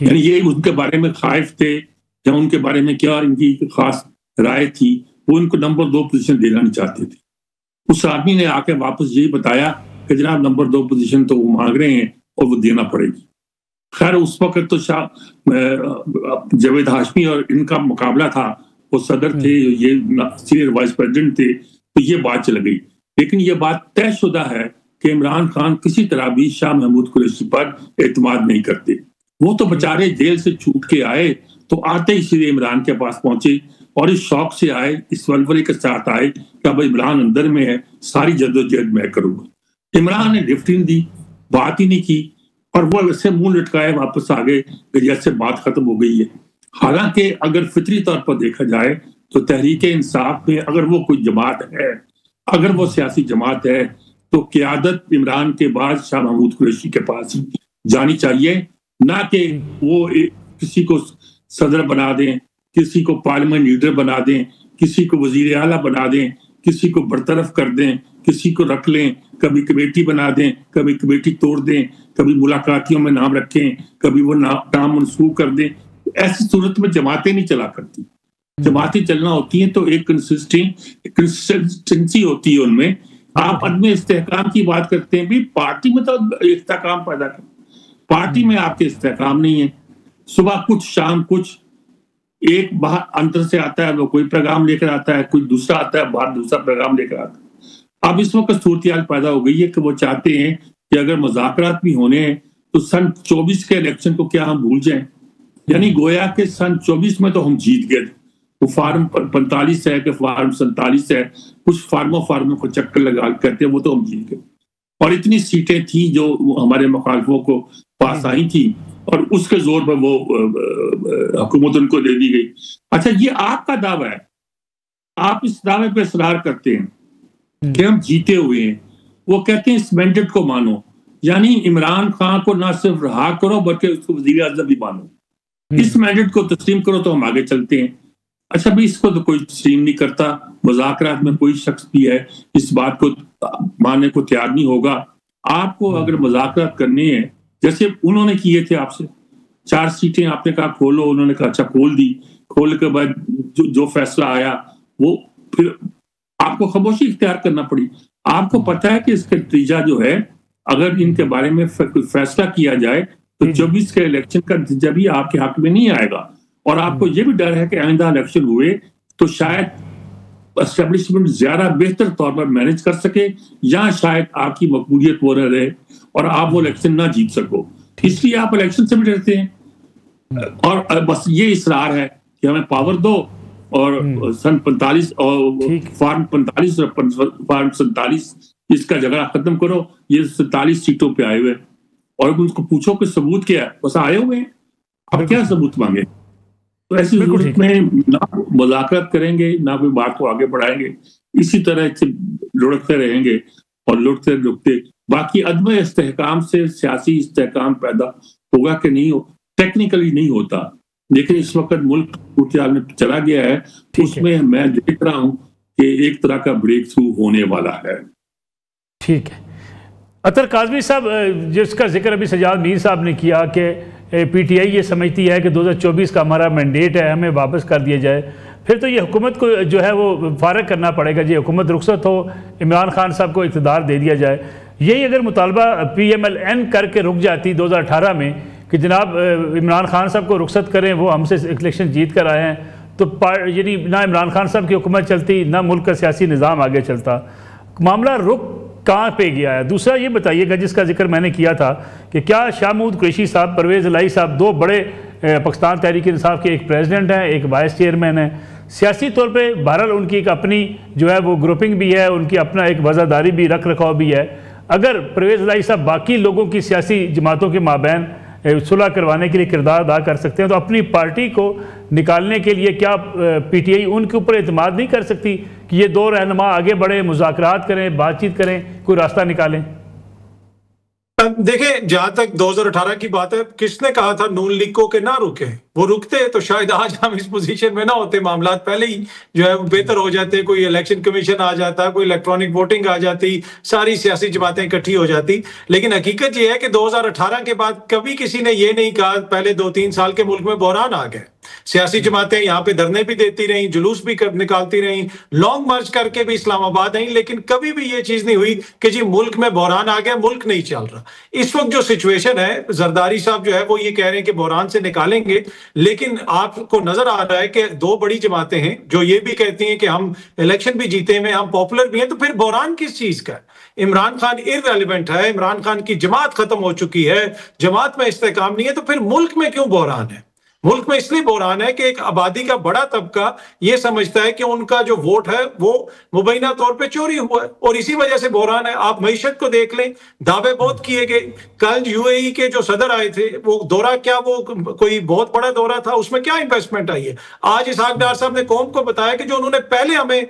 یعنی یہ ان کے بارے میں خائف تھے یا ان کے بارے میں کیا ان کی خاص رائے تھی، وہ ان کو نمبر 2 پوزیشن دینا نہیں چاہتے تھے. اس آدمی نے آ کے واپس یہی بتایا کہ جناب نمبر 2 پوزیشن تو وہ مانگ رہے ہیں اور وہ دینا پڑے گی. خیر اس وقت تو جاوید ہاشمی اور ان کا مقابلہ تھا، وہ صدر تھے، یہ سینئر وائس پریزیڈنٹ تھے، تو یہ بات چل گئی. لیکن یہ بات طے شدہ ہے کہ عمران خان کسی طرح بھی شاہ محمود قریشی پر اعتماد نہیں کرتے. وہ تو بےچارے جیل سے چھوٹ کے آئے تو آتے ہی سیدھے عمران کے پاس پہنچے اور اس شوق سے آئے، اس ولولے کے ساتھ آئے کہ اب عمران اندر میں ہے، ساری جدوجہد میں کروں گا. عمران نے لفٹ نہیں دی، بات ہی نہیں کی، اور وہ ایسے منہ لٹکائے واپس آ گئے کہ جیسے بات ختم ہو گئی ہے. حالانکہ اگر فطری طور پر دیکھا جائے تو تحریک انصاف میں اگر وہ کوئی جماعت ہے، اگر وہ سیاسی جماعت ہے، تو قیادت عمران کے بعد شاہ محمود قریشی کے پاس ہی جانی چاہیے، نہ کہ وہ کسی کو صدر بنا دیں، کسی کو پارلیمنٹ لیڈر بنا دیں، کسی کو وزیر اعلیٰ بنا دیں، کسی کو برطرف کر دیں، کسی کو رکھ لیں، کبھی کمیٹی بنا دیں، کبھی کمیٹی توڑ دیں، کبھی ملاقاتیوں میں نام رکھیں، کبھی وہ نام منسوخ کر دیں. ایسی صورت میں جماعتیں نہیں چلا کرتی. جماعتیں چلنا ہوتی ہیں تو ایک کنسسٹنسی ہوتی ہے ان میں. آپ عدم استحکام کی بات کرتے ہیں، بھی پارٹی میں تو استحکام پیدا کریں. پارٹی میں آپ کے استحکام نہیں ہے. صبح کچھ شام کچھ، ایک باہر اندر سے آتا ہے وہ کوئی پیغام لے کر آتا ہے، کوئی دوسرا آتا ہے باہر دوسرا پیغام لے کر آتا ہے. اب اس وقت صورتحال پیدا ہو گئی ہے کہ وہ چاہتے ہیں کہ اگر مذاکرات بھی ہونے ہیں تو سن 24 کے الیکشن کو کیا ہم بھول جائیں. یعنی گویا کہ سن 24 میں تو ہم جیت گئے تھے. وہ فارم 45 ہے کہ فارم 47 ہے، کچھ فارموں کو چکر لگا کرتے ہیں، وہ تو ہم جیت گئے. اور اتنی سیٹیں تھیں جو ہمارے مخالفوں کو پاس آئی تھی اور اس کے زور پر وہ حکومت ان کو دے دی گئی. اچھا یہ آپ کا دعویٰ ہے، آپ اس دعوے پہ اصرار کرتے ہیں کہ ہم جیتے ہوئے ہیں. وہ کہتے ہیں اس مینڈیٹ کو مانو، یعنی عمران خان کو نہ صرف رہا کرو بلکہ اس کو وزیر اعظم بھی مانو. اس مینڈیٹ کو تسلیم کرو تو ہم آگے چلتے ہیں. اچھا بھی اس کو تو کوئی تسلیم نہیں کرتا. مذاکرات میں کوئی شخص بھی ہے اس بات کو ماننے کو تیار نہیں ہوگا. آپ کو اگر مذاکرات کرنے ہیں جیسے انہوں نے کیے تھے آپ سے، 4 سیٹیں آپ نے کہا کھولو، انہوں نے کہا اچھا کھول دی. کھول کے بعد جو فیصلہ آیا وہ پھر آپ کو خاموشی اختیار کرنا پڑی. آپ کو پتا ہے کہ اس کا نتیجہ جو ہے اگر ان کے بارے میں فیصلہ کیا جائے تو 24 کے الیکشن کا نتیجہ بھی آپ کے حق میں نہیں آئے گا. اور آپ کو یہ بھی ڈر ہے کہ آئندہ الیکشن ہوئے تو شاید اسٹیبلشمنٹ زیادہ بہتر طور پر مینج کر سکے، یا شاید آپ کی مقبولیت وہ نہ رہے اور آپ وہ الیکشن نہ جیت سکو. اس لیے آپ الیکشن سے بھی ڈرتے ہیں. اور بس یہ اصرار ہے کہ ہمیں پاور دو اور سن 45 اور فارم 45 اور فارم 47 اس کا جھگڑا ختم کرو. یہ 47 سیٹوں پہ آئے ہوئے اور ان کو پوچھو کہ ثبوت کیا ہے، بس آئے ہوئے ہیں، اب کیا ثبوت مانگے. تو ایسی صورت میں نہ مذاکرات کریں گے نہ کوئی بات کو آگے بڑھائیں گے، اسی طرح سے لڑکتے رہیں گے اور لڑکتے. باقی عدم استحکام سے سیاسی استحکام پیدا ہوگا کہ نہیں ہو، ٹیکنیکلی نہیں ہوتا، لیکن اس وقت ملک صورتحال میں چلا گیا ہے. اس میں میں دیکھ رہا ہوں کہ ایک طرح کا بریک تھرو ہونے والا ہے. ٹھیک ہے. اطہر کاظمی صاحب، جس کا ذکر ابھی سجاد میر صاحب نے کیا کہ پی ٹی آئی یہ سمجھتی ہے کہ 2024 کا ہمارا مینڈیٹ ہے، ہمیں واپس کر دیا جائے، پھر تو یہ حکومت کو جو ہے وہ فارغ کرنا پڑے گا. جی حکومت رخصت ہو، عمران خان صاحب کو اقتدار دے دیا جائے. یہی اگر مطالبہ پی ایم ایل این کر کے رک جاتی 2018 میں کہ جناب عمران خان صاحب کو رخصت کریں، وہ ہم سے الیکشن جیت کر آئے ہیں، تو یعنی نہ عمران خان صاحب کی حکومت چلتی نہ ملک کا سیاسی نظام آگے چلتا. معاملہ رک کہاں پہ گیا ہے؟ دوسرا یہ بتائیے گا جس کا ذکر میں نے کیا تھا کہ کیا شاہ محمود قریشی صاحب، پرویز الہی صاحب 2 بڑے پاکستان تحریک انصاف کے، ایک پریزیڈنٹ ہیں ایک وائس چیئرمین ہیں، سیاسی طور پہ بہرحال ان کی ایک اپنی جو ہے وہ گروپنگ بھی ہے، ان کی اپنا ایک وزاداری بھی رکھ رکھاؤ بھی ہے. اگر پرویز الہی صاحب باقی لوگوں کی سیاسی جماعتوں کے مابین صلح کروانے کے لیے کردار ادا کر سکتے ہیں تو اپنی پارٹی کو نکالنے کے لیے کیا پی ٹی آئی ان کے اوپر اعتماد نہیں کر سکتی کہ یہ 2 رہنما آگے بڑھیں، مذاکرات کریں، بات چیت کریں، کوئی راستہ نکالیں؟ دیکھیں جہاں تک 2018 کی بات ہے، کس نے کہا تھا نون لیگ کو کہ نہ رکے؟ وہ رکتے تو شاید آج ہم اس پوزیشن میں نہ ہوتے، معاملات پہلے ہی جو ہے بہتر ہو جاتے، کوئی الیکشن کمیشن آ جاتا، کوئی الیکٹرانک ووٹنگ آ جاتی، ساری سیاسی جماعتیں اکٹھی ہو جاتی۔ لیکن حقیقت یہ ہے کہ 2018 کے بعد کبھی کسی نے یہ نہیں کہا، پہلے 2-3 سال کے ملک میں بحران آ گئے، سیاسی جماعتیں یہاں پہ دھرنے بھی دیتی رہیں، جلوس بھی نکالتی رہیں، لانگ مارچ کر کے بھی اسلام آباد آئیں، لیکن کبھی بھی یہ چیز نہیں ہوئی کہ جی ملک میں بحران آ گیا، ملک نہیں چل رہا۔ اس وقت جو سچویشن ہے، زرداری صاحب جو ہے وہ یہ کہہ رہے ہیں کہ بحران سے نکالیں گے، لیکن آپ کو نظر آ رہا ہے کہ 2 بڑی جماعتیں ہیں جو یہ بھی کہتی ہیں کہ ہم الیکشن بھی جیتے ہیں، ہم پاپولر بھی ہیں، تو پھر بحران کس چیز کا ہے؟ عمران خان ارریلیونٹ ہے، عمران خان کی جماعت ختم ہو چکی ہے، جماعت میں استحکام نہیں ہے، تو پھر ملک میں کیوں بحران ہے؟ ملک میں اس لیے بحران ہے کہ ایک آبادی کا بڑا طبقہ یہ سمجھتا ہے کہ ان کا جو ووٹ ہے وہ مبینہ طور پہ چوری ہوا ہے، اور اسی وجہ سے بحران ہے۔ آپ معیشت کو دیکھ لیں، دعوے بہت کیے گئے، کل UAE کے جو صدر آئے تھے، وہ دورہ کیا وہ کوئی بہت بڑا دورہ تھا؟ اس میں کیا انویسٹمنٹ آئی ہے؟ آج اسحاق ڈار صاحب نے قوم کو بتایا کہ جو انہوں نے پہلے ہمیں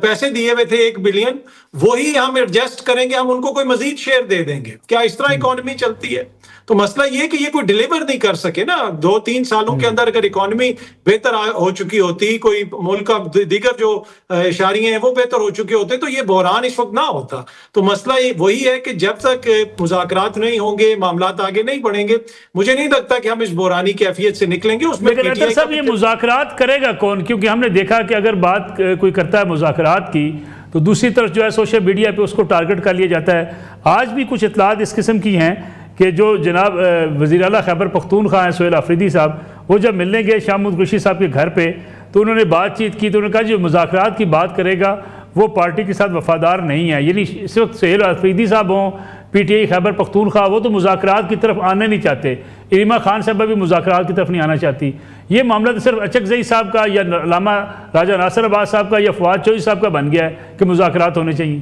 پیسے دیے ہوئے تھے 1 بلین، وہی ہم ایڈجسٹ کریں گے، ہم ان کو کوئی مزید شیئر دے دیں گے۔ کیا اس طرح اکانومی چلتی ہے؟ تو مسئلہ یہ کہ یہ کوئی ڈیلیور نہیں کر سکے نا۔ 2-3 سالوں کے اندر اگر اکانومی بہتر ہو چکی ہوتی، کوئی ملک کا دیگر جو اشاریے ہیں وہ بہتر ہو چکے ہوتے، تو یہ بحران اس وقت نہ ہوتا۔ تو مسئلہ وہی ہے کہ جب تک مذاکرات نہیں ہوں گے، معاملات آگے نہیں بڑھیں گے، مجھے نہیں لگتا کہ ہم اس بحرانی کیفیت سے نکلیں گے۔ اس میں لیکن اطہر صاحب یہ مذاکرات کرے گا کون؟ کیونکہ ہم نے دیکھا کہ اگر بات کوئی کرتا ہے مذاکرات کی تو دوسری طرف جو ہے سوشل میڈیا پہ اس کو ٹارگٹ کر لیا جاتا ہے۔ آج بھی کچھ اطلاعات اس قسم کی ہیں کہ جو جناب وزیر اعلیٰ خیبر پختونخوا ہیں سہیل آفریدی صاحب، وہ جب ملنے گئے شاہ محمود قریشی صاحب کے گھر پہ تو انہوں نے بات چیت کی، تو انہوں نے کہا جو مذاکرات کی بات کرے گا وہ پارٹی کے ساتھ وفادار نہیں ہے۔ یعنی اس وقت سہیل آفریدی صاحب ہوں، PTI خیبر پختونخوا، وہ تو مذاکرات کی طرف آنے نہیں چاہتے، اریما خان صاحبہ بھی مذاکرات کی طرف نہیں آنا چاہتی۔ یہ معاملہ تو صرف اچکزئی صاحب کا یا علامہ راجہ ناصر عباس صاحب کا یا فواد چوہدری صاحب کا بن گیا ہے کہ مذاکرات ہونے چاہیے؟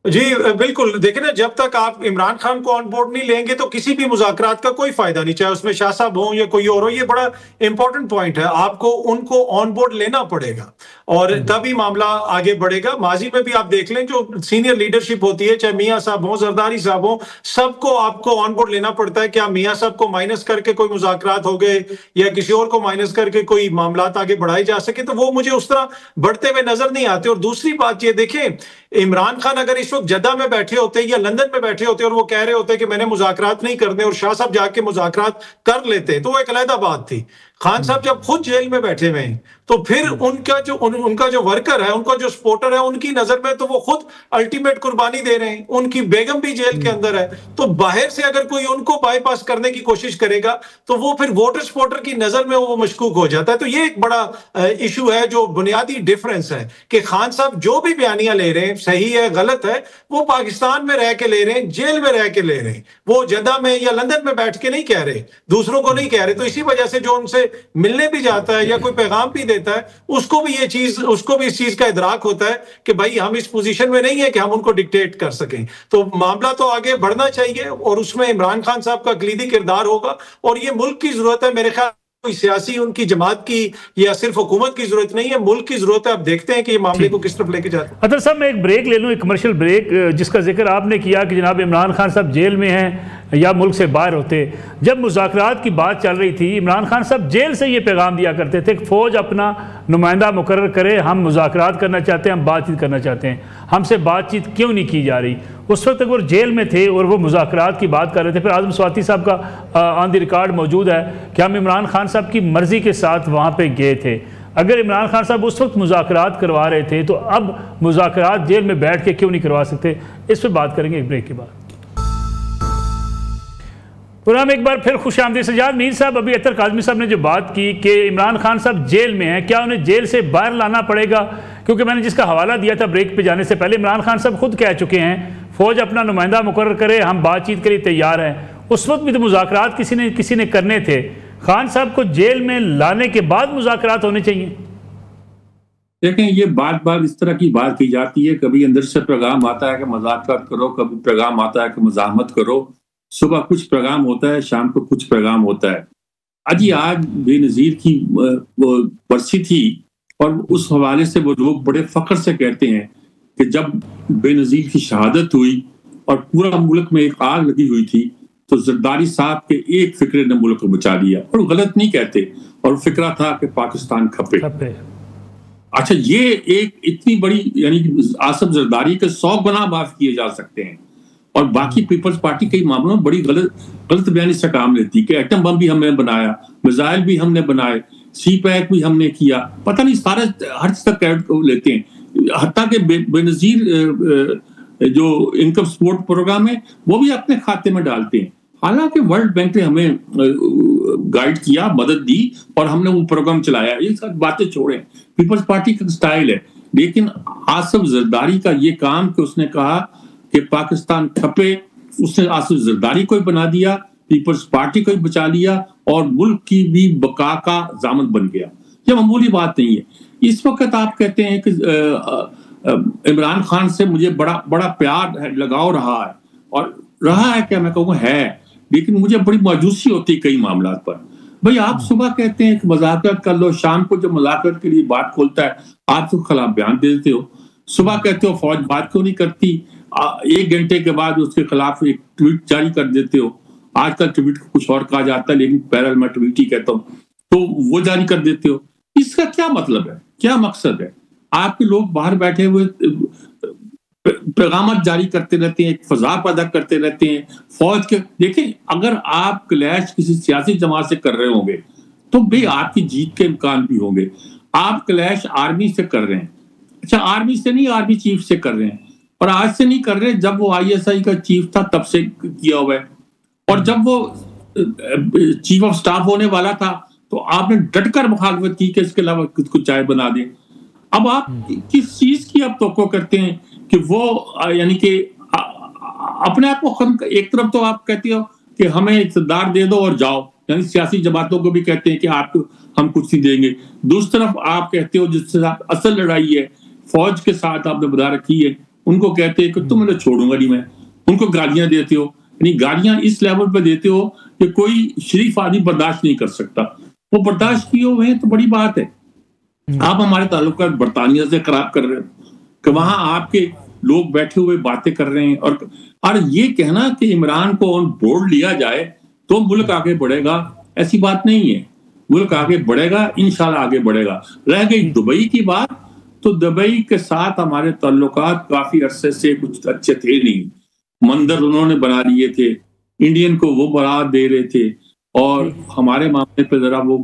جی بالکل، دیکھیں نا، جب تک آپ عمران خان کو آن بورڈ نہیں لیں گے تو کسی بھی مذاکرات کا کوئی فائدہ نہیں، چاہے اس میں شاہ صاحب ہوں یا کوئی اور ہو۔ یہ بڑا امپورٹنٹ پوائنٹ ہے، آپ کو ان کو آن بورڈ لینا پڑے گا اور تبھی معاملہ آگے بڑھے گا۔ ماضی میں بھی آپ دیکھ لیں جو سینئر لیڈرشپ ہوتی ہے، چاہے میاں صاحب ہوں، زرداری صاحب ہوں، سب کو آپ کو آن بورڈ لینا پڑتا ہے کہ آپ میاں صاحب کو مائنس کر کے کوئی مذاکرات ہو گئے یا کسی اور کو مائنس کر کے کوئی معاملات آگے بڑھائے جا سکے، تو وہ مجھے اس طرح بڑھتے ہوئے نظر نہیں آتے۔ اور دوسری بات یہ دیکھیں، عمران خان اگر اس وقت جدہ میں بیٹھے ہوتے یا لندن میں بیٹھے ہوتے اور وہ کہہ رہے ہوتے کہ میں نے مذاکرات نہیں کرنے اور شاہ صاحب جا کے مذاکرات کر لیتے، تو وہ ایک علیحدہ بات تھی۔ خان صاحب جب خود جیل میں بیٹھے ہوئے ہیں تو پھر ان کا جو ورکر ہے، ان کا جو سپورٹر ہے، ان کی نظر میں تو وہ خود الٹیمیٹ قربانی دے رہے ہیں، ان کی بیگم بھی جیل کے اندر ہے، تو باہر سے اگر کوئی ان کو بائی پاس کرنے کی کوشش کرے گا تو وہ پھر ووٹر سپورٹر کی نظر میں وہ مشکوک ہو جاتا ہے۔ تو یہ ایک بڑا ایشو ہے جو بنیادی ڈیفرنس ہے کہ خان صاحب جو بھی بیانیاں لے رہے ہیں، صحیح ہے غلط ہے، وہ پاکستان میں رہ کے لے رہے ہیں، جیل میں رہ کے لے رہے ہیں، وہ جدہ میں یا لندن میں بیٹھ کے نہیں کہہ رہے، دوسروں کو نہیں کہہ رہے۔ تو اسی وجہ سے جو ان سے ملنے بھی جاتا ہے یا کوئی پیغام بھی دیتا ہے، اس کو بھی اس چیز کا ادراک ہوتا ہے کہ بھائی ہم اس پوزیشن میں نہیں ہے کہ ہم ان کو ڈکٹیٹ کر سکیں۔ تو معاملہ تو آگے بڑھنا چاہیے اور اس میں عمران خان صاحب کا کلیدی کردار ہوگا، اور یہ ملک کی ضرورت ہے۔ میرے خیال کوئی سیاسی ان کی جماعت کی یا صرف حکومت کی ضرورت نہیں ہے، ملک کی ضرورت ہے۔ اب دیکھتے ہیں کہ یہ معاملے کو کس طرف لے کے جاتے ہیں۔ اطہر صاحب میں ایک بریک لے لوں، ایک کمرشل بریک، جس کا ذکر آپ نے کیا کہ جناب عمران خان صاحب جیل میں ہیں یا ملک سے باہر ہوتے۔ جب مذاکرات کی بات چل رہی تھی، عمران خان صاحب جیل سے یہ پیغام دیا کرتے تھے کہ فوج اپنا نمائندہ مقرر کرے، ہم مذاکرات کرنا چاہتے ہیں، ہم بات چیت کرنا چاہتے ہیں، ہم سے بات چیت کیوں نہیں کی جا رہی؟ اس وقت تک وہ جیل میں تھے اور وہ مذاکرات کی بات کر رہے تھے۔ پھر اعظم سواتی صاحب کا آن دی ریکارڈ موجود ہے کہ ہم عمران خان صاحب کی مرضی کے ساتھ وہاں پہ گئے تھے۔ اگر عمران خان صاحب اس وقت مذاکرات کروا رہے تھے تو اب مذاکرات جیل میں بیٹھ کے کیوں نہیں کروا سکتے؟ اس پہ بات کریں گے ایک بریک کے بعد۔ پروگرام ایک بار پھر خوش آمدید۔ سجاد میر صاحب، ابھی اطہر کاظمی صاحب نے جو بات کی کہ عمران خان صاحب جیل میں ہیں، کیا انہیں جیل سے باہر لانا پڑے گا؟ کیونکہ میں نے جس کا حوالہ دیا تھا بریک پہ جانے سے پہلے، عمران خان صاحب خود کہہ چکے ہیں فوج اپنا نمائندہ مقرر کرے، ہم بات چیت کے لیے تیار ہیں۔ اس وقت بھی تو مذاکرات کسی نے کرنے تھے۔ خان صاحب کو جیل میں لانے کے بعد مذاکرات ہونے چاہیے۔ دیکھیں، یہ بات اس طرح کی بات کی جاتی ہے، کبھی اندر سے پیغام آتا ہے کہ مذاکرات کرو، کبھی پیغام آتا ہے کہ مزاحمت کرو، صبح کچھ پیغام ہوتا ہے، شام کو کچھ پیغام ہوتا ہے۔ آج بے نظیر کی برسی تھی اور اس حوالے سے وہ لوگ بڑے فخر سے کہتے ہیں کہ جب بے نظیر کی شہادت ہوئی اور پورا ملک میں ایک آگ لگی ہوئی تھی تو زرداری صاحب کے ایک فکرے نے ملک کو بچا لیا. اور غلط نہیں کہتے, اور فکرہ تھا کہ پاکستان کھپے. اچھا, یہ ایک اتنی بڑی, یعنی آصف زرداری کے 100 گنا معاف کیے جا سکتے ہیں, اور باقی پیپلز پارٹی کئی معاملوں میں بڑی غلط بیانی سے کام لیتی کہ ایٹم بم بھی ہم نے بنایا, میزائل بھی ہم نے بنائے, سی پیک بھی ہم نے کیا, پتہ نہیں سارے ہر چیز کا کریڈٹ لیتے ہیں. حتیٰ کہ بے نظیر جو انکم سپورٹ پروگرام ہے وہ بھی اپنے کھاتے میں ڈالتے ہیں, حالانکہ ورلڈ بینک نے ہمیں گائیڈ کیا, مدد دی, اور ہم نے وہ پروگرام چلایا. یہ سب باتیں چھوڑیں, پیپلز پارٹی کا سٹائل ہے. لیکن آصف زرداری کا یہ کام کہ اس نے کہا کہ پاکستان کھپے, اس نے آصف زرداری کو ہی بنا دیا, پیپلز پارٹی کو ہی بچا لیا, اور ملک کی بھی بقا کا ضامن بن گیا. یہ معمولی بات نہیں ہے. اس وقت آپ کہتے ہیں کہ عمران خان سے مجھے بڑا پیار لگاؤ رہا ہے, اور رہا ہے, کیا میں کہوں گا ہے, لیکن مجھے بڑی مایوسی ہوتی ہے کئی معاملات پر. بھئی آپ صبح کہتے ہیں کہ مذاکرات کر لو, شام کو جب مذاکرات کے لیے بات کھولتا ہے آپ اس کے خلاف بیان دے دیتے ہو. صبح کہتے ہو فوج بات کیوں نہیں کرتی, 1 گھنٹے کے بعد اس کے خلاف ایک ٹویٹ جاری کر دیتے ہو. آج کل ٹویٹ کو کچھ اور کہا جاتا ہے, لیکن بہرحال میں ٹویٹ ہی کہتا ہوں, تو وہ جاری کر دیتے ہو. اس کا کیا مطلب ہے, کیا مقصد ہے؟ آپ کے لوگ باہر بیٹھے ہوئے پیغامات جاری کرتے رہتے ہیں, ایک فضا پیدا کرتے رہتے ہیں فوج کے. دیکھیں, اگر آپ کلیش کسی سیاسی جماعت سے کر رہے ہوں گے تو بھی آپ کی جیت کے امکان بھی ہوں گے. آپ کلیش آرمی سے کر رہے ہیں, اچھا آرمی سے نہیں, آرمی چیف سے کر رہے ہیں, اور آج سے نہیں کر رہے, جب وہ ISI کا چیف تھا تب سے کیا ہوا ہے, اور جب وہ چیف آف سٹاف ہونے والا تھا تو آپ نے ڈٹ کر مخالفت کی کہ اس کے علاوہ خود کو چائے بنا دیں. اب آپ کس چیز کی آپ توقع کرتے ہیں کہ وہ, یعنی کہ اپنے آپ کو ایک طرف تو آپ کہتے ہو کہ ہمیں اقتدار دے دو اور جاؤ, یعنی سیاسی جماعتوں کو بھی کہتے ہیں کہ آپ ہم کچھ نہیں دیں گے. دوسری طرف آپ کہتے ہو جس سے اصل لڑائی ہے فوج کے ساتھ آپ نے بتا رکھی ہے, ان کو کہتے ہیں کہ تم انہیں چھوڑوں گا نہیں میں, ان کو گالیاں دیتے ہو, یعنی گالیاں اس لیول پہ دیتے ہو کہ کوئی شریف آدمی برداشت نہیں کر سکتا. وہ برداشت کیے ہوئے ہیں تو بڑی بات ہے. آپ ہمارے تعلقات برطانیہ سے خراب کر رہے ہیں کہ وہاں آپ کے لوگ بیٹھے ہوئے باتیں کر رہے ہیں, اور یہ کہنا کہ عمران کو آن بورڈ لیا جائے تو ملک آگے بڑھے گا, ایسی بات نہیں ہے. ملک آگے بڑھے گا, انشاءاللہ آگے بڑھے گا. رہ گئی دبئی کی بات, تو دبئی کے ساتھ ہمارے تعلقات کافی عرصے سے کچھ اچھے تھے نہیں. مندر انہوں نے بنا لیے تھے, انڈین کو وہ بڑھا دے رہے تھے, اور ہمارے معاملے پہ ذرا وہ,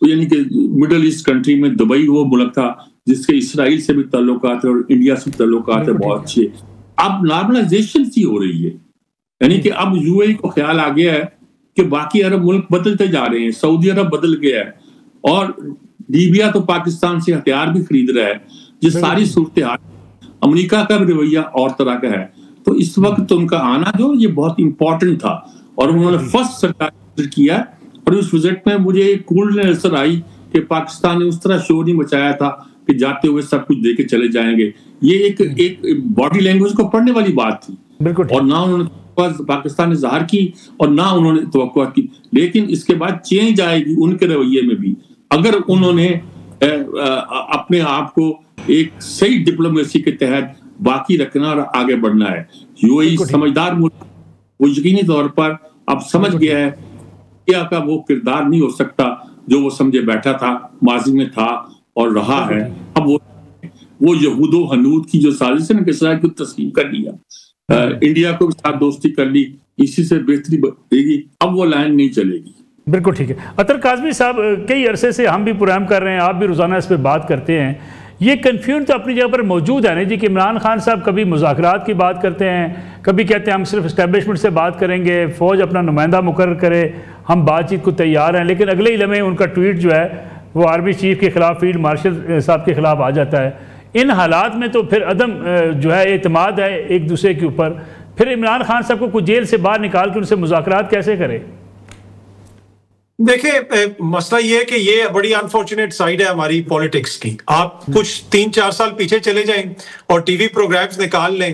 یعنی کہ مڈل ایسٹ کنٹری میں دبئی وہ ملک تھا جس کے اسرائیل سے بھی تعلقات ہیں اور انڈیا سے تعلقات ہیں بہت اچھے. اب نارملائزیشن سی ہو رہی ہے, یعنی کہ اب UAE کو خیال آ گیا ہے کہ باقی عرب ملک بدلتے جا رہے ہیں, سعودی عرب بدل گیا ہے, اور لیبیا تو پاکستان سے ہتھیار بھی خرید رہا ہے. جس ساری صورتحال, امریکہ کا بھی رویہ اور طرح کا ہے. تو اس وقت ان کا آنا جو یہ بہت امپورٹنٹ تھا, اور انہوں نے فرسٹ سرکار کیا, اور اس وزٹ میں مجھے ایک کولنس نظر آئی کہ پاکستان نے اس طرح شور نہیں مچایا تھا کہ جاتے ہوئے سب کچھ دے کے چلے جائیں گے. یہ ایک باڈی لینگویج کو پڑھنے والی بات تھی, اور نہ انہوں نے پاکستان نے ظاہر کی اور نہ انہوں نے توقع کی. لیکن اس کے بعد چینج آئے گی ان کے رویے میں بھی, اگر انہوں نے اپنے آپ کو ایک صحیح ڈپلومیسی کے تحت باقی رکھنا اور آگے بڑھنا ہے. UAE سمجھدار ملک, وہ یقینی طور پر اب سمجھ گیا ہے کیا کا وہ کردار نہیں ہو سکتا جو وہ سمجھے بیٹھا تھا, ماضی میں تھا اور رہا ہے. اب وہ یہود و حنود کی جو سازش ہے نا, اسرائیل کو تسلیم کر لیا, انڈیا کو بھی ساتھ دوستی کر لی, اسی سے بہتری بڑھے گی. اب وہ لائن نہیں چلے گی. بالکل ٹھیک ہے. اطہر کاظمی صاحب, کئی عرصے سے ہم بھی پروگرام کر رہے ہیں, آپ بھی روزانہ اس پہ بات کرتے ہیں, یہ کنفیوژن تو اپنی جگہ پر موجود ہے نا جی, کہ عمران خان صاحب کبھی مذاکرات کی بات کرتے ہیں, کبھی کہتے ہیں ہم صرف اسٹیبلشمنٹ سے بات کریں گے, فوج اپنا نمائندہ مقرر کرے, ہم بات چیت کو تیار ہیں, لیکن اگلے ہی لمحے ان کا ٹویٹ جو ہے وہ آرمی چیف کے خلاف, فیلڈ مارشل صاحب کے خلاف آ جاتا ہے. ان حالات میں تو پھر عدم جو ہے اعتماد ہے ایک دوسرے کے اوپر, پھر عمران خان صاحب کو کوئی جیل سے باہر نکال کے ان سے مذاکرات کیسے کرے؟ دیکھیں, مسئلہ یہ ہے کہ یہ بڑی انفارچونیٹ سائیڈ ہے ہماری پولیٹکس کی. آپ کچھ 3-4 سال پیچھے چلے جائیں اور ٹی وی پروگرامز نکال لیں,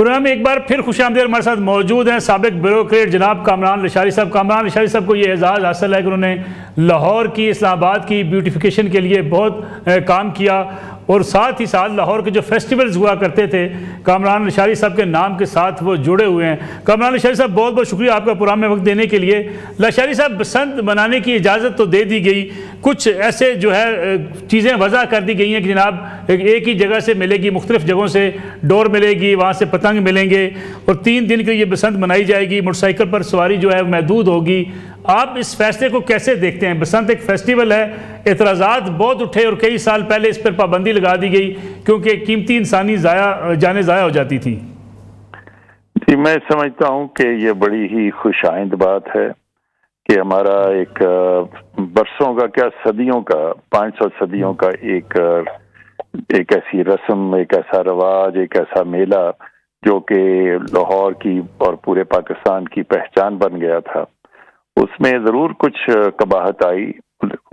پروگرام میں ایک بار پھر خوش آمدید ہمارے ساتھ موجود ہیں سابق بیوروکریٹ جناب کامران لشاری صاحب. کامران لشاری صاحب کو یہ اعزاز حاصل ہے کہ انہوں نے لاہور کی اسلام آباد کی بیوٹیفیکیشن کے لیے بہت کام کیا اور ساتھ ہی ساتھ لاہور کے جو فیسٹیولز ہوا کرتے تھے کامران لشاری صاحب کے نام کے ساتھ وہ جڑے ہوئے ہیں. کامران لشاری صاحب بہت بہت شکریہ آپ کا پروگرام میں وقت دینے کے لیے. لشاری صاحب بسنت منانے کی اجازت تو دے دی گئی, کچھ ایسے جو ہے چیزیں وضع کر دی گئی ہیں کہ جناب ایک ہی جگہ سے ملے گی, مختلف جگہوں سے ڈور ملے گی, وہاں سے پتنگ ملیں گے اور 3 دن کے یہ بسنت منائی جائے گی. موٹر سائیکل پر سواری جو ہے محدود ہوگی. آپ اس فیصلے کو کیسے دیکھتے ہیں؟ بسنت ایک فیسٹیول ہے, اعتراضات بہت اٹھے اور کئی سال پہلے اس پر پابندی لگا دی گئی کیونکہ قیمتی انسانی جانیں ضائع ہو جاتی تھی. جی میں سمجھتا ہوں کہ یہ بڑی ہی خوش آئند بات ہے کہ ہمارا ایک برسوں کا کیا صدیوں کا 500 صدیوں کا ایک ایسی رسم, ایک ایسا رواج, ایک ایسا میلہ جو کہ لاہور کی اور پورے پاکستان کی پہچان بن گیا تھا, اس میں ضرور کچھ قباحت آئی.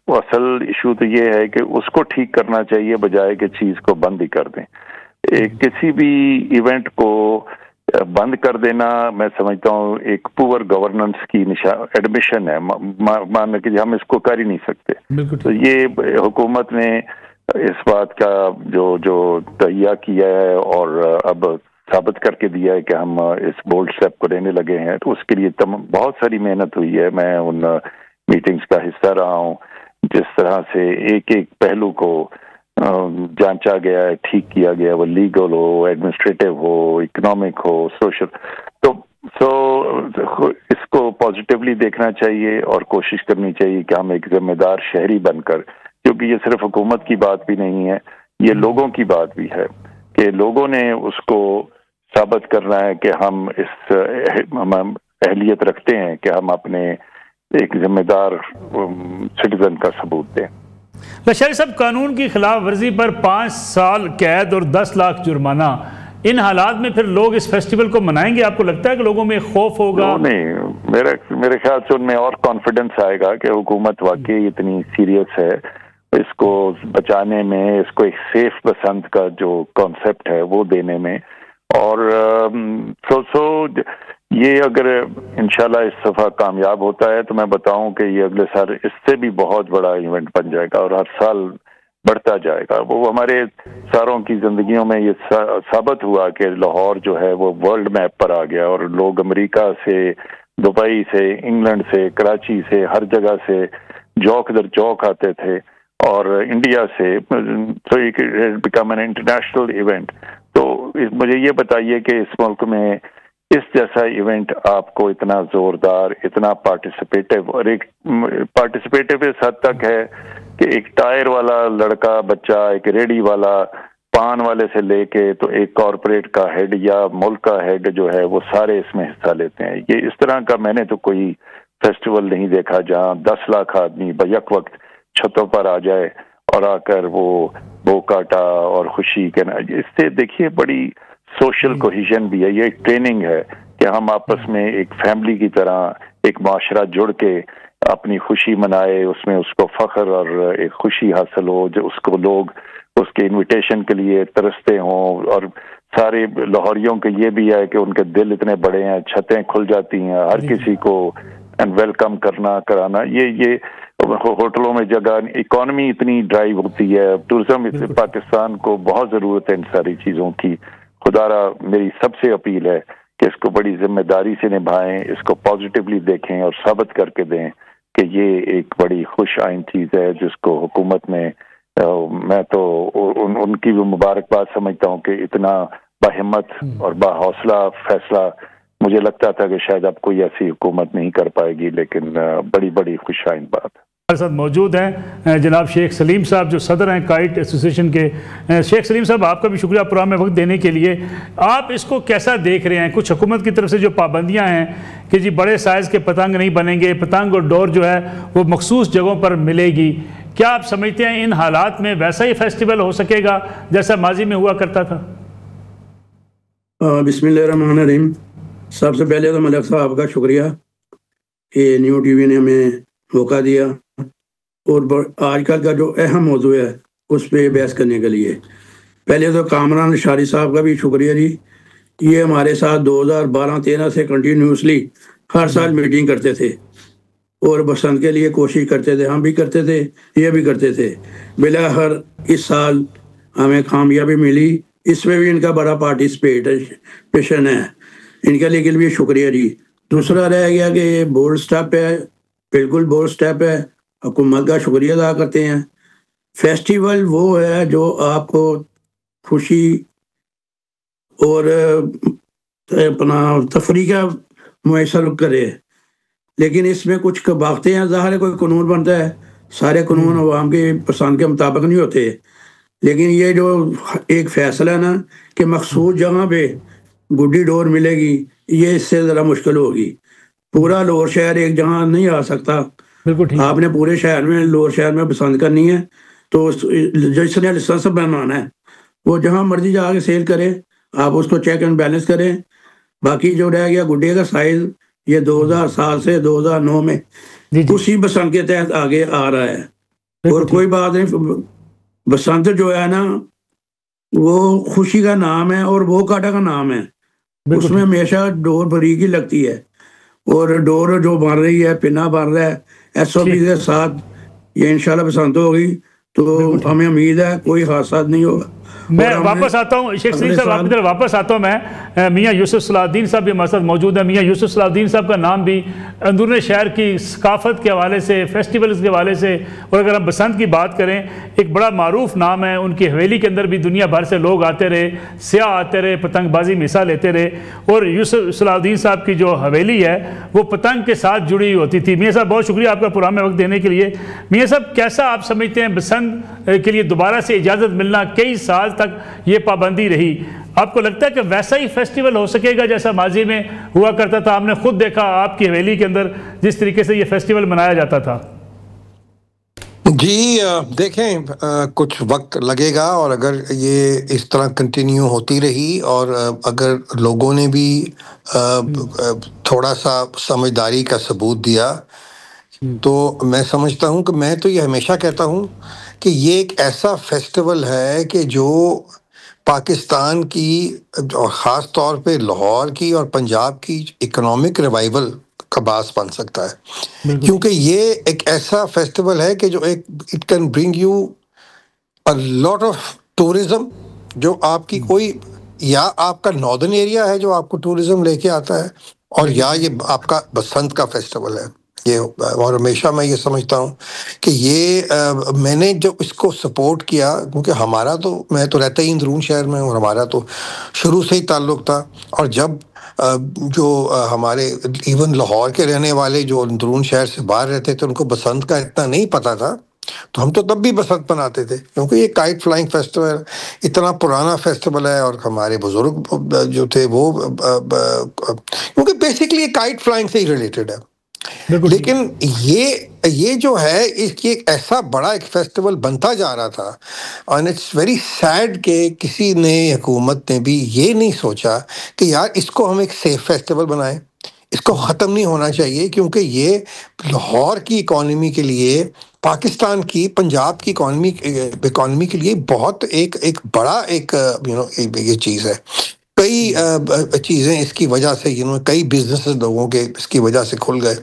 اصل ایشو تو یہ ہے کہ اس کو ٹھیک کرنا چاہیے بجائے کہ چیز کو بند ہی کر دیں. کسی بھی ایونٹ کو بند کر دینا میں سمجھتا ہوں ایک پور گورننس کی ایڈمیشن ہے, مان کہ ہم اس کو کر ہی نہیں سکتے. تو یہ حکومت نے اس بات کا جو تہیہ کیا ہے اور اب ثابت کر کے دیا ہے کہ ہم اس بولڈ اسٹیپ کو لینے لگے ہیں, تو اس کے لیے بہت ساری محنت ہوئی ہے. میں ان میٹنگز کا حصہ رہا ہوں جس طرح سے ایک ایک پہلو کو جانچا گیا ہے, ٹھیک کیا گیا, وہ لیگل ہو, ایڈمنسٹریٹو ہو, اکنامک ہو, سوشل. تو اس کو پازیٹیولی دیکھنا چاہیے اور کوشش کرنی چاہیے کہ ہم ایک ذمہ دار شہری بن کر, کیونکہ یہ صرف حکومت کی بات بھی نہیں ہے, یہ لوگوں کی بات بھی ہے کہ لوگوں نے اس کو ثابت کرنا ہے کہ ہم اس اہلیت رکھتے ہیں کہ ہم اپنے ایک ذمہ دار سٹیزن کا ثبوت دیں. لشاری صاحب, قانون کی خلاف ورزی پر 5 سال قید اور 10 لاکھ جرمانہ, ان حالات میں پھر لوگ اس فیسٹیول کو منائیں گے؟ آپ کو لگتا ہے کہ لوگوں میں خوف ہوگا؟ نہیں, میرے خیال سے ان میں اور کانفیڈنس آئے گا کہ حکومت واقعی اتنی سیریس ہے اس کو بچانے میں, اس کو ایک سیف بسنت کا جو کانسیپٹ ہے وہ دینے میں. اور یہ اگر انشاءاللہ اس دفعہ کامیاب ہوتا ہے تو میں بتاؤں کہ یہ اگلے سال اس سے بھی بہت بڑا ایونٹ بن جائے گا اور ہر سال بڑھتا جائے گا. وہ ہمارے ساروں کی زندگیوں میں یہ ثابت ہوا کہ لاہور جو ہے وہ ورلڈ میپ پر آ گیا اور لوگ امریکہ سے, دبئی سے, انگلینڈ سے, کراچی سے, ہر جگہ سے جوک در جوک آتے تھے اور انڈیا سے. تو ایک بیکم این انٹرنیشنل ایونٹ. تو مجھے یہ بتائیے کہ اس ملک میں اس جیسا ایونٹ آپ کو اتنا زوردار, اتنا پارٹیسپیٹیو, اور ایک پارٹیسپیٹیو اس حد تک ہے کہ ایک ٹائر والا لڑکا بچہ, ایک ریڑھی والا, پان والے سے لے کے تو ایک کارپوریٹ کا ہیڈ یا ملک کا ہیڈ جو ہے وہ سارے اس میں حصہ لیتے ہیں. یہ اس طرح کا میں نے تو کوئی فیسٹیول نہیں دیکھا جہاں 10 لاکھ آدمی بیک وقت چھتوں پر آ جائے اور آ کر وہ کاٹا اور خوشی کے. اس سے دیکھیے بڑی سوشل کوہیژن بھی ہے, یہ ایک ٹریننگ ہے کہ ہم آپس میں ایک فیملی کی طرح ایک معاشرہ جڑ کے اپنی خوشی منائے, اس میں اس کو فخر اور ایک خوشی حاصل ہو, جو اس کو لوگ اس کے انویٹیشن کے لیے ترستے ہوں. اور سارے لاہوریوں کے یہ بھی ہے کہ ان کے دل اتنے بڑے ہیں, چھتیں کھل جاتی ہیں ہر کسی کو ویلکم کرانا. یہ ہوٹلوں میں جگہ, اکانومی اتنی ڈرائیو ہوتی ہے, ٹورزم پاکستان کو بہت ضرورت ہے ان ساری چیزوں کی. خدا را میری سب سے اپیل ہے کہ اس کو بڑی ذمہ داری سے نبھائیں, اس کو پازیٹیولی دیکھیں اور ثابت کر کے دیں کہ یہ ایک بڑی خوش آئند چیز ہے جس کو حکومت میں میں تو ان کی بھی مبارکباد سمجھتا ہوں کہ اتنا باہمت اور باحوصلہ فیصلہ مجھے لگتا تھا کہ شاید اب کوئی ایسی حکومت نہیں کر پائے گی, لیکن بڑی خوش آئند بات ہے. ہمارے ساتھ موجود ہیں جناب شیخ سلیم صاحب جو صدر ہیں کائٹ ایسوسیشن کے. شیخ سلیم صاحب, آپ کا بھی شکریہ پروگرام میں وقت دینے کے لیے. آپ اس کو کیسا دیکھ رہے ہیں؟ کچھ حکومت کی طرف سے جو پابندیاں ہیں کہ جی بڑے سائز کے پتنگ نہیں بنیں گے, پتنگ اور ڈور جو ہے وہ مخصوص جگہوں پر ملے گی, کیا آپ سمجھتے ہیں ان حالات میں ویسا ہی فیسٹیول ہو سکے گا جیسا ماضی میں ہوا کرتا تھا؟ بسم اللہ الرحمن الرحیم. سب سے پہلے تو ملک صاحب کا شکریہ کہ نیو ٹی وی نے ہمیں موقع دیا اور آج کل کا جو اہم موضوع ہے اس پہ بحث کرنے کے لیے. پہلے تو کامران لشاری صاحب کا بھی شکریہ جی یہ ہمارے ساتھ 2012-13 سے کنٹینیوسلی ہر سال میٹنگ کرتے تھے اور بسنت کے لیے کوشش کرتے تھے، ہم بھی کرتے تھے، یہ بھی کرتے تھے۔ بالآخر اس سال ہمیں کامیابی ملی، اس میں بھی ان کا بڑا پارٹیسپیشن ہے، ان کے لیے بھی شکریہ جی۔ دوسرا رہ گیا کہ یہ بولڈ سٹیپ ہے، بالکل بولڈ سٹیپ ہے، حکومت کا شکریہ ادا کرتے ہیں۔ فیسٹیول وہ ہے جو آپ کو خوشی اور اپنا تفریح کا میسر کرے، لیکن اس میں کچھ باختیں ہیں، ظاہر ہے کوئی قانون بنتا ہے، سارے قانون عوام کے پسند کے مطابق نہیں ہوتے، لیکن یہ جو ایک فیصلہ ہے نا کہ مخصوص جگہ پہ گڈی ڈور ملے گی، یہ اس سے ذرا مشکل ہوگی۔ پورا لوور شہر ایک جگہ نہیں آ سکتا، آپ نے پورے شہر میں لوور شہر میں پسند کرنی ہے تو جس نے لائسنس بنوانا ہے وہ جہاں مرضی جا کے سیل کرے، آپ اس کو چیک اینڈ بیلنس کریں۔ باقی جو رہ گیا گڈے کا سائز، یہ 2007 سے 2009 میں اسی بسنت کے تحت آگے آ رہا ہے، اور کوئی بات نہیں، بسنت جو ہے نا وہ خوشی کا نام ہے اور وہ کاٹا کا نام ہے، اس میں ہمیشہ ڈور بریک ہی لگتی ہے، اور ڈور جو بن رہی ہے، پنا بن رہا ہے SOP کے ساتھ، یہ انشاءاللہ بسنت ہوگی تو ہمیں امید ہے کوئی حادثات نہیں ہوگا۔ میں واپس آتا ہوں شیخ سلیم صاحب، آپ کی طرف واپس آتا ہوں میں۔ میاں یوسف صلاح الدین صاحب بھی ہمارے ساتھ موجود ہیں۔ میاں یوسف صلاح الدین صاحب کا نام بھی اندرون شہر کی ثقافت کے حوالے سے، فیسٹیولز کے حوالے سے، اور اگر ہم بسنت کی بات کریں، ایک بڑا معروف نام ہے۔ ان کی حویلی کے اندر بھی دنیا بھر سے لوگ آتے رہے، سیاح آتے رہے، پتنگ بازی میں حصہ لیتے رہے، اور یوسف صلاح الدین صاحب کی جو حویلی ہے وہ پتنگ کے ساتھ جڑی ہوتی تھی۔ میاں صاحب بہت شکریہ آپ کا پرانا وقت دینے کے لیے۔ میاں صاحب کیسا آپ سمجھتے ہیں بسنت کے لیے دوبارہ سے اجازت ملنا، کئی سال تک یہ پابندی رہی، آپ کو لگتا ہے کہ ویسا ہی فیسٹیول ہو سکے گا جیسا ماضی میں ہوا کرتا تھا؟ ہم نے خود دیکھا آپ کی حویلی کے اندر جس طریقے سے یہ فیسٹیول منایا جاتا تھا۔ جی دیکھیں، کچھ وقت لگے گا، اور اگر یہ اس طرح کنٹینیو ہوتی رہی اور اگر لوگوں نے بھی تھوڑا سا سمجھداری کا ثبوت دیا، تو میں سمجھتا ہوں کہ میں تو یہ ہمیشہ کہتا ہوں کہ یہ ایک ایسا فیسٹیول ہے کہ جو پاکستان کی اور خاص طور پہ لاہور کی اور پنجاب کی اکنامک ریوائول کا باعث بن سکتا ہے، کیونکہ یہ ایک ایسا فیسٹیول ہے کہ جو ایک it can bring you a lot of tourism, جو آپ کی کوئی یا آپ کا ناردرن ایریا ہے جو آپ کو ٹورزم لے کے آتا ہے، اور یا یہ آپ کا بسنت کا فیسٹیول ہے یہ۔ اور ہمیشہ میں یہ سمجھتا ہوں کہ یہ میں نے جو اس کو سپورٹ کیا، کیونکہ ہمارا تو، میں تو رہتا ہی اندرون شہر میں ہوں، اور ہمارا تو شروع سے ہی تعلق تھا، اور جب جو ہمارے ایون لاہور کے رہنے والے جو اندرون شہر سے باہر رہتے تھے ان کو بسنت کا اتنا نہیں پتہ تھا، تو ہم تو تب بھی بسنت مناتے تھے، کیونکہ یہ کائٹ فلائنگ فیسٹیول اتنا پرانا فیسٹیول ہے، اور ہمارے بزرگ جو تھے وہ کیونکہ بیسکلی یہ کائٹ فلائنگ سے ہی ریلیٹڈ ہے۔ لیکن یہ جو ہے اس کی ایک ایسا بڑا ایک فیسٹیول بنتا جا رہا تھا، اور اٹس ویری سیڈ کہ کسی نے، حکومت نے بھی یہ نہیں سوچا کہ یار اس کو ہم ایک سیف فیسٹیول بنائیں، اس کو ختم نہیں ہونا چاہیے، کیونکہ یہ لاہور کی اکانومی کے لیے، پاکستان کی، پنجاب کی اکانومی کے لیے بہت ایک بڑا یہ چیز ہے۔ کئی چیزیں اس کی وجہ سے کئی بزنس لوگوں کے اس کی وجہ سے کھل گئے،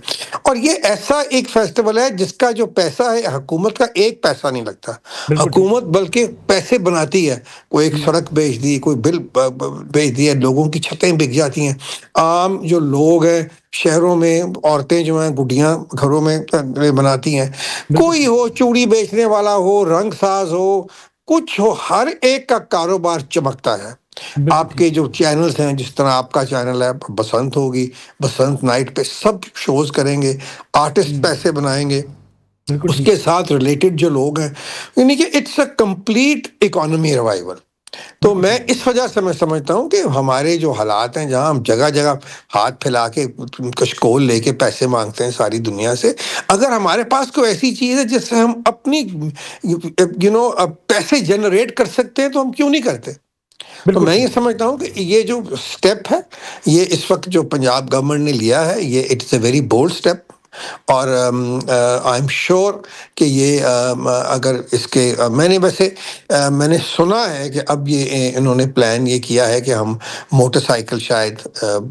اور یہ ایسا ایک فیسٹیول ہے جس کا جو پیسہ ہے حکومت کا ایک پیسہ نہیں لگتا، حکومت بلکہ پیسے بناتی ہے، کوئی ایک سڑک بیچ دی، کوئی بل بیچ دیا، لوگوں کی چھتیں بک جاتی ہیں، عام جو لوگ ہیں شہروں میں، عورتیں جو ہیں گڈیاں گھروں میں بناتی ہیں، کوئی ہو چوڑی بیچنے والا ہو، رنگ ساز ہو، کچھ ہو، ہر ایک کا کاروبار چمکتا ہے۔ آپ کے جو چینلز ہیں، جس طرح آپ کا چینل ہے، بسنت ہوگی، بسنت نائٹ پہ سب شوز کریں گے، آرٹسٹ پیسے بنائیں گے، اس کے ساتھ ریلیٹڈ جو لوگ ہیں، یعنی کہ it's a complete economy revival. تو میں اس وجہ سے میں سمجھتا ہوں کہ ہمارے جو حالات ہیں، جہاں ہم جگہ جگہ ہاتھ پھیلا کے کشکول لے کے پیسے مانگتے ہیں ساری دنیا سے، اگر ہمارے پاس کوئی ایسی چیز ہے جس سے ہم اپنی پیسے جنریٹ کر سکتے ہیں تو ہم کیوں نہیں کرتے؟ تو میں یہ سمجھتا ہوں کہ یہ جو سٹیپ ہے، یہ اس وقت جو پنجاب گورنمنٹ نے لیا ہے، یہ it's a very bold step, اور آئی ایم شیور کہ یہ اگر اس کے میں نے سنا ہے کہ اب یہ انہوں نے پلان یہ کیا ہے کہ ہم موٹر سائیکل شاید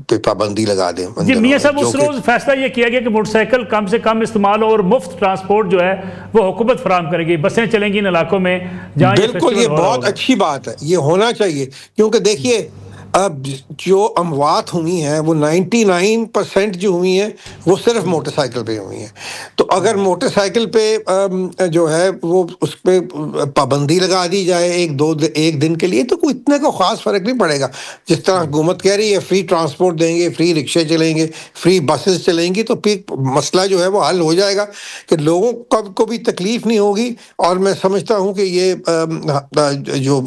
پہ پابندی لگا دیں. جی میاں صاحب اس روز فیصلہ یہ کیا گیا کہ موٹر سائیکل کم سے کم استعمال ہو اور مفت ٹرانسپورٹ جو ہے وہ حکومت فراہم کرے گی, بسیں چلیں گی ان علاقوں میں جہاں بالکل یہ بہت اچھی بات ہے, یہ ہونا چاہیے کیونکہ دیکھیے اب جو اموات ہوئی ہیں وہ 99% جو ہوئی ہیں وہ صرف موٹر سائیکل پہ ہوئی ہیں. تو اگر موٹر سائیکل پہ جو ہے وہ اس پہ پابندی لگا دی جائے ایک دن کے لیے تو کوئی اتنے کو خاص فرق نہیں پڑے گا. جس طرح حکومت کہہ رہی ہے فری ٹرانسپورٹ دیں گے, فری رکشے چلیں گے, فری بسز چلیں گی, تو پھر مسئلہ جو ہے وہ حل ہو جائے گا کہ لوگوں کو بھی تکلیف نہیں ہوگی. اور میں سمجھتا ہوں کہ یہ جو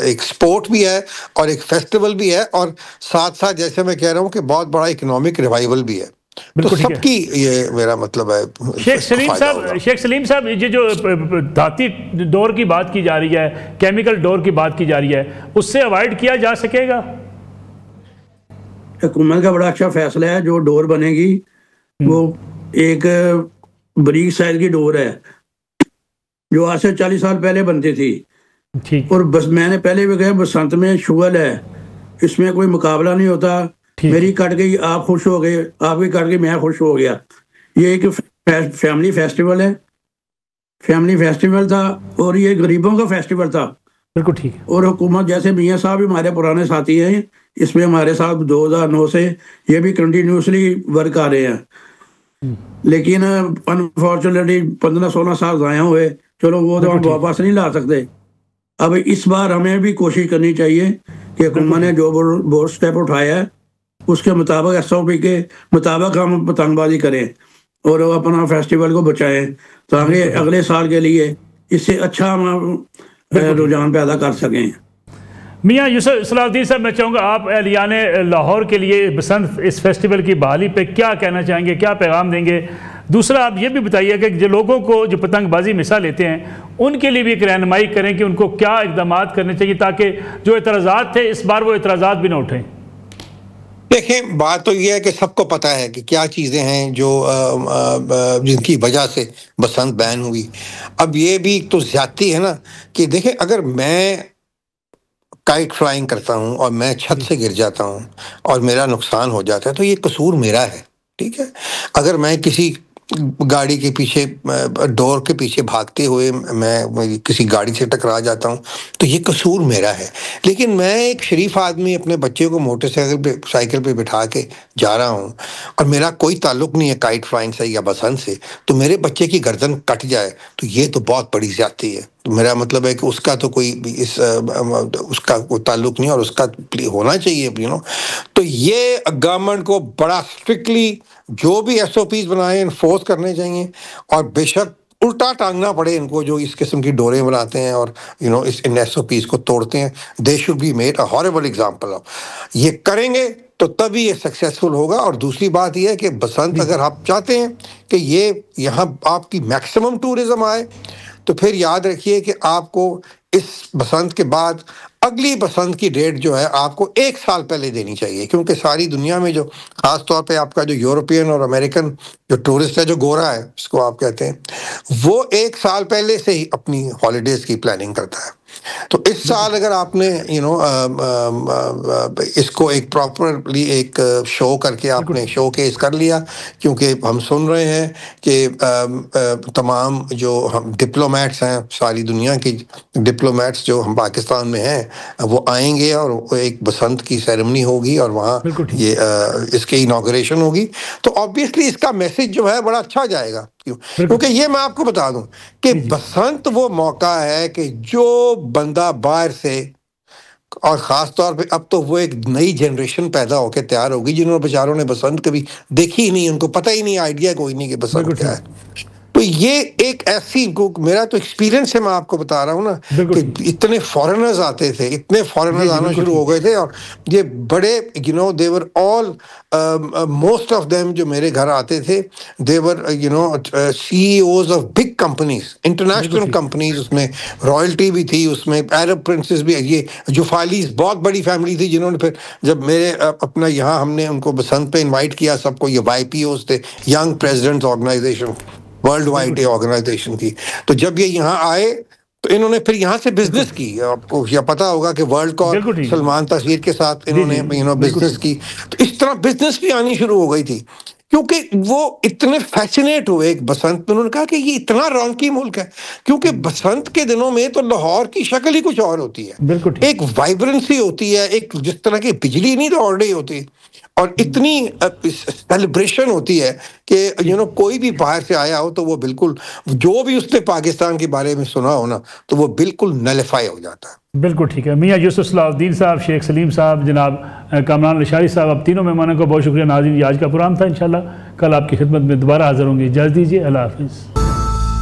ایک سپورٹ بھی ہے اور ایک فیسٹیول بھی ہے اور ساتھ ساتھ جیسے میں کہہ رہا ہوں کہ بہت بڑا اکنامک ریوائول بھی ہے. تو سب کی یہ میرا مطلب ہے. شیخ سلیم صاحب یہ جو دھاتی ڈور کی بات کی جا رہی ہے, کیمیکل ڈور کی بات کی جا رہی ہے, اس سے اوائڈ کیا جا سکے گا؟ حکومت کا بڑا اچھا فیصلہ ہے. جو ڈور بنے گی وہ ایک بریک سائز کی ڈور ہے جو آج سے 40 سال پہلے بنتی تھی. اور بس میں نے پہلے بھی کہا بسنت میں شغل ہے, اس میں کوئی مقابلہ نہیں ہوتا. میری کٹ گئی آپ خوش ہو گئے, آپ کی کٹ گئی میں خوش ہو گیا. یہ ایک فیملی فیسٹیول ہے, فیملی فیسٹیول تھا اور یہ غریبوں کا فیسٹیول تھا. بالکل ٹھیک ہے. اور حکومت جیسے میاں صاحب ہمارے پرانے ساتھی ہیں, اس میں ہمارے ساتھ 2009 سے یہ بھی کنٹینیوسلی ورک آ رہے ہیں. لیکن انفارچونیٹلی 15-16 سال ضائع ہوئے. چلو وہ تو ہم واپس نہیں لا سکتے. اب اس بار ہمیں بھی کوشش کرنی چاہیے کہ حکومت نے جو بورڈ سٹیپ اٹھایا ہے اس کے مطابق SOP کے مطابق ہم پتنگ بازی کریں اور اپنا فیسٹیول کو بچائیں تاکہ اگلے سال کے لیے اس سے اچھا ہم رجحان پیدا کر سکیں. میاں یوسف صلاح الدین صاحب, میں چاہوں گا آپ اہلیان لاہور کے لیے بسنت اس فیسٹیول کی بحالی پہ کیا کہنا چاہیں گے, کیا پیغام دیں گے؟ دوسرا آپ یہ بھی بتائیے کہ جو لوگوں کو جو پتنگ بازی میں حصہ لیتے ہیں ان کے لیے بھی ایک رہنمائی کریں کہ ان کو کیا اقدامات کرنے چاہیے تاکہ جو اعتراضات تھے اس بار وہ اعتراضات بھی نہ اٹھیں. دیکھیں بات تو یہ ہے کہ سب کو پتہ ہے کہ کیا چیزیں ہیں جو جن کی وجہ سے بسنت بین ہوئی. اب یہ بھی تو زیادتی ہے نا کہ دیکھیں اگر میں کائٹ فلائنگ کرتا ہوں اور میں چھت سے گر جاتا ہوں اور میرا نقصان ہو جاتا ہے تو یہ قصور میرا ہے, ٹھیک ہے. اگر میں کسی گاڑی کے پیچھے ڈور کے پیچھے بھاگتے ہوئے میں کسی گاڑی سے ٹکرا جاتا ہوں تو یہ قصور میرا ہے. لیکن میں ایک شریف آدمی اپنے بچے کو موٹر سائیکل پہ بٹھا کے جا رہا ہوں اور میرا کوئی تعلق نہیں ہے کائٹ فلائنگ سے یا بسنت سے, تو میرے بچے کی گردن کٹ جائے تو یہ تو بہت بڑی زیادتی ہے. میرا مطلب ہے کہ اس کا تو کوئی اس کا کوئی تعلق نہیں اور اس کا ہونا چاہیے تو یہ گورنمنٹ کو بڑا اسٹرکٹلی جو بھی SOPs بنائے انفورس کرنے چاہیے اور بے شک الٹا ٹانگنا پڑے ان کو جو اس قسم کی ڈوریں بناتے ہیں اور ان SOPs کو توڑتے ہیں. They should be made a horrible example of. یہ کریں گے تو تبھی یہ سکسیسفل ہوگا. اور دوسری بات یہ ہے کہ بسنت اگر آپ چاہتے ہیں کہ یہ یہاں آپ کی میکسیمم ٹورزم آئے تو پھر یاد رکھیے کہ آپ کو اس بسنت کے بعد اگلی بسنت کی ڈیٹ جو ہے آپ کو 1 سال پہلے دینی چاہیے, کیونکہ ساری دنیا میں جو خاص طور پہ آپ کا جو یورپین اور امریکن جو ٹورسٹ ہے جو گورا ہے اس کو آپ کہتے ہیں, وہ 1 سال پہلے سے ہی اپنی ہالیڈیز کی پلاننگ کرتا ہے. تو اس سال اگر آپ نے اس کو ایک پراپرلی ایک شو کر کے آپ نے شو کیس کر لیا, کیونکہ ہم سن رہے ہیں کہ تمام جو ہم ڈپلومیٹس ہیں ساری دنیا کی ڈپلومیٹس جو ہم پاکستان میں ہیں وہ آئیں گے اور ایک بسنت کی سیرمنی ہوگی اور وہاں یہ اس کی انوگریشن ہوگی. تو آبویسلی اس کا میسج جو ہے بڑا اچھا جائے گا, کیونکہ یہ میں آپ کو بتا دوں کہ بسنت وہ موقع ہے کہ جو بندہ باہر سے اور خاص طور پہ اب تو وہ ایک نئی جنریشن پیدا ہو کے تیار ہوگی جنہوں نے بیچاروں نے بسنت کبھی دیکھی ہی نہیں, ان کو پتہ ہی نہیں, آئیڈیا کوئی نہیں کہ بسنت کیا ہے. تو تو یہ ایک ایسی, میرا تو ایکسپیرینس ہے, میں آپ کو بتا رہا ہوں نا کہ اتنے فارنرز آتے تھے, اتنے فارنرز آنا شروع ہو گئے تھے, اور یہ بڑے they were all most of them جو میرے گھر آتے تھے, they were CEOs of big companies, international companies. اس میں رائلٹی بھی تھی, اس میں عرب پرنسز بھی, یہ جوفالیز بہت بڑی فیملی تھی جنہوں نے پھر جب میرے اپنا یہاں ہم نے ان کو بسنت پہ انوائٹ کیا سب کو, یہ YPOs تھے, young presidents organization, world wide organization کی. تو جب یہ یہاں آئے تو انہوں نے پھر یہاں سے بزنس کی. آپ کو یا پتا ہوگا کہ ورلڈ کا سلمان تصویر کے ساتھ انہوں نے بزنس کی. تو اس طرح بزنس بھی آنی شروع ہو گئی تھی, کیونکہ وہ اتنے فیسنیٹ ہوئے ایک بسنت. انہوں نے کہا کہ یہ اتنا رونقی ملک ہے, کیونکہ بسنت کے دنوں میں تو لاہور کی شکل ہی کچھ اور ہوتی ہے, ایک وائبرنسی ہوتی ہے, ایک جس طرح کی بجلی نہیں دوڑ رہی ہوتی, اور اتنی سیلیبریشن ہوتی ہے کہ کوئی بھی باہر سے آیا ہو تو وہ بالکل جو بھی اس نے پاکستان کے بارے میں سنا ہو نا تو وہ بالکل نلیفائی ہو جاتا ہے. بالکل ٹھیک ہے. میاں یوسف صلاح الدین صاحب, شیخ سلیم صاحب, جناب کامران الاشاری صاحب, اب تینوں مہمانوں کا بہت شکریہ. ناظرین, یہ آج کا پروگرام تھا. انشاءاللہ کل آپ کی خدمت میں دوبارہ حاضر ہوں گے. اجازت دیجیے, اللہ حافظ.